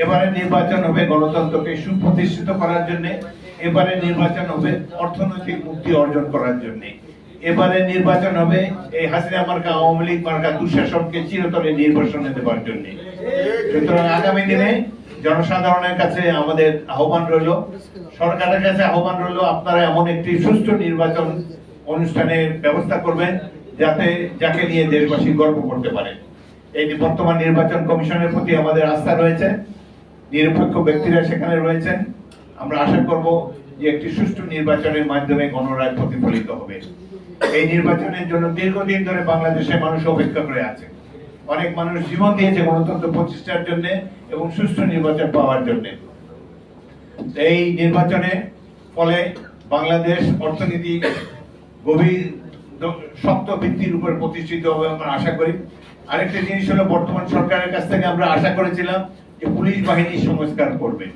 এবারে নির্বাচন হবে গণতন্ত্রকে সুপ্রতিষ্ঠিত করার জন্য, এবারে নির্বাচন হবে অর্থনৈতিক মুক্তি অর্জন করার জন্য, এবারে নির্বাচন হবে এই হাসিনা মার্কা আওয়ামী লীগ মার্কা দুঃশাসনকে চিরতরে নির্বাসনে দেওয়ার জন্য। সুতরাং আগামী দিনে জনসাধারণের কাছে আমাদের আহ্বান রইল, সরকারের কাছে আহ্বান রইল, আপনারা এমন একটি সুষ্ঠু নির্বাচন অনুষ্ঠানের ব্যবস্থা করবেন যাকে নিয়ে দেশবাসী গর্ব করতে পারে। এই বর্তমান নির্বাচন কমিশনের প্রতি আমাদের আস্থা রয়েছে, নিরপেক্ষ ব্যক্তিরা সেখানে রয়েছেন। আমরা আশা করব যে একটি সুষ্ঠু নির্বাচনের মাধ্যমে গণরায় প্রতিফলিত হবে। এই নির্বাচনের জন্য দীর্ঘদিন ধরে বাংলাদেশের মানুষ অপেক্ষা করে আছে। অনেক মানুষ জীবন দিয়েছে গণতন্ত্র প্রতিষ্ঠার জন্য এবং সুষ্ঠু নির্বাচন পাওয়ার জন্য। এই নির্বাচনে ফলে বাংলাদেশ অর্থনীতি গভীর শক্ত ভিত্তির উপর প্রতিষ্ঠিত হবে আমরা আশা করি। আরেকটা জিনিস হলো, বর্তমান সরকারের কাছ থেকে আমরা আশা করেছিলাম যে পুলিশ বাহিনী সংস্কার করবে।